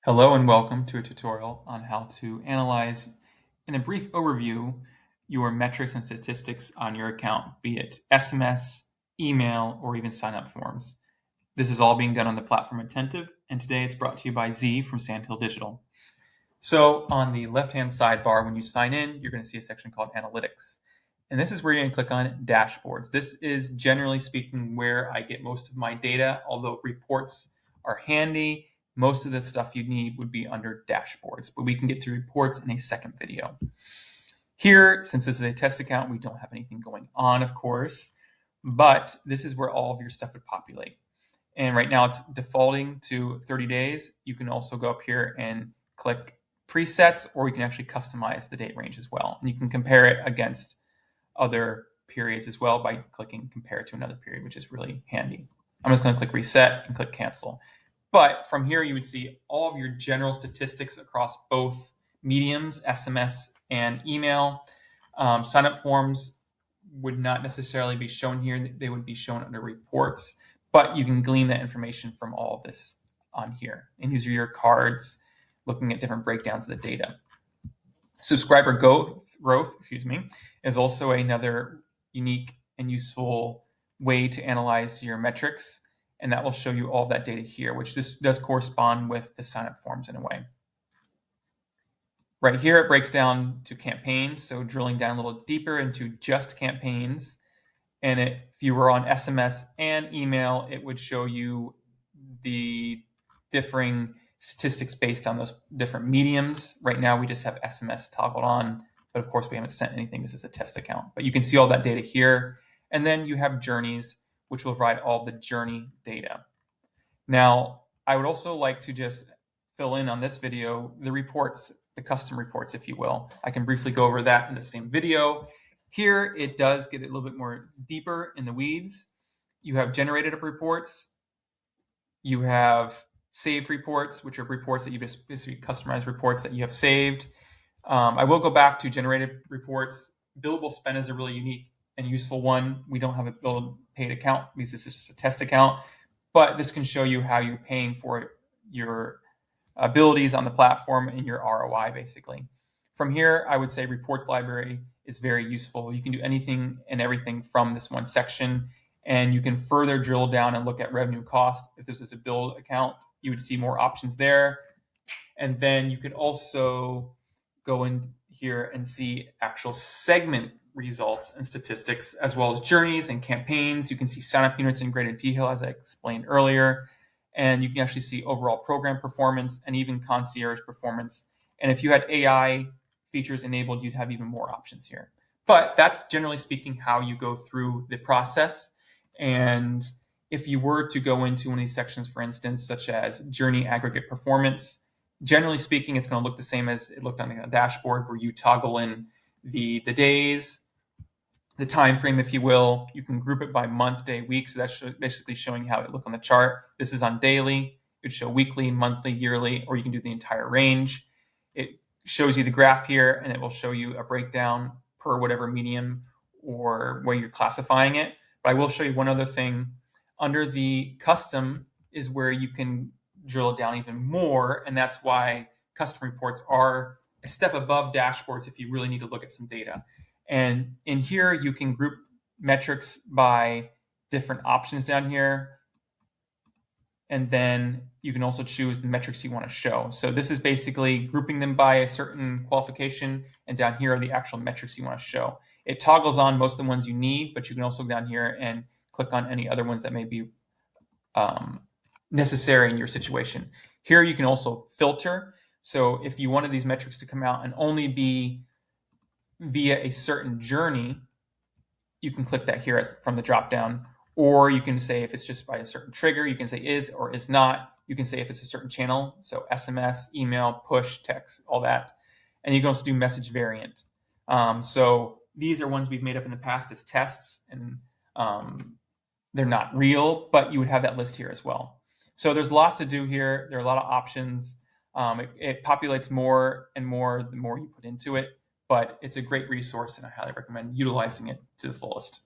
Hello and welcome to a tutorial on how to analyze, in a brief overview, your metrics and statistics on your account, be it SMS, email, or even sign-up forms. This is all being done on the platform Attentive, and today it's brought to you by Z from Sandhill Digital. So on the left-hand sidebar, when you sign in, you're going to see a section called Analytics. And this is where you're going to click on Dashboards. This is, generally speaking, where I get most of my data, although reports are handy. Most of the stuff you need would be under Dashboards, but we can get to reports in a second video. Here, since this is a test account, we don't have anything going on, of course, but this is where all of your stuff would populate. And right now it's defaulting to 30 days. You can also go up here and click presets, or you can actually customize the date range as well. And you can compare it against other periods as well by clicking compare to another period, which is really handy. I'm just going to click reset and click cancel. But from here, you would see all of your general statistics across both mediums, SMS and email. Sign-up forms would not necessarily be shown here. They would be shown under reports, but you can glean that information from all of this on here. And these are your cards looking at different breakdowns of the data. Subscriber growth, is also another unique and useful way to analyze your metrics. And that will show you all that data here, which this does correspond with the sign-up forms in a way. Right here, it breaks down to campaigns. So drilling down a little deeper into just campaigns. And if you were on SMS and email, it would show you the differing statistics based on those different mediums. Right now, we just have SMS toggled on, but of course we haven't sent anything. This is a test account, but you can see all that data here. And then you have journeys, which will provide all the journey data. Now, I would also like to just fill in on this video, the reports, the custom reports, if you will. I can briefly go over that in the same video. Here, it does get a little bit more deeper in the weeds. You have generated reports. You have saved reports, which are reports that you just basically customized reports that you have saved. I will go back to generated reports. Billable spend is a really unique and useful one. We don't have a billed paid account because this is a test account, but this can show you how you're paying for your abilities on the platform and your ROI, basically. From here, I would say reports library is very useful. You can do anything and everything from this one section, and you can further drill down and look at revenue cost. If this is a billed account, you would see more options there. And then you could also go in here and see actual segment results and statistics, as well as journeys and campaigns. You can see sign-up units in greater detail, as I explained earlier. And you can actually see overall program performance and even concierge performance. And if you had AI features enabled, you'd have even more options here. But that's generally speaking how you go through the process. And if you were to go into one of these sections, for instance, such as journey aggregate performance, generally speaking, it's going to look the same as it looked on the dashboard, where you toggle in the days, the time frame, if you will. You can group it by month, day, week. So that's basically showing how it look on the chart. This is on daily. It would show weekly, monthly, yearly, or you can do the entire range. It shows you the graph here, and it will show you a breakdown per whatever medium or where you're classifying it. But I will show you one other thing. Under the custom is where you can drill down even more, and that's why custom reports are a step above dashboards if you really need to look at some data. And in here, you can group metrics by different options down here. And then you can also choose the metrics you want to show. So this is basically grouping them by a certain qualification, and down here are the actual metrics you want to show. It toggles on most of the ones you need, but you can also go down here and click on any other ones that may be necessary in your situation. Here you can also filter. So if you wanted these metrics to come out and only be via a certain journey, you can click that here from the drop down. Or you can say if it's just by a certain trigger, you can say is or is not. You can say if it's a certain channel, so SMS, email, push, text, all that. And you can also do message variant. So these are ones we've made up in the past as tests, and they're not real, but you would have that list here as well. So there's lots to do here. There are a lot of options. It populates more and more the more you put into it, but it's a great resource, and I highly recommend utilizing it to the fullest.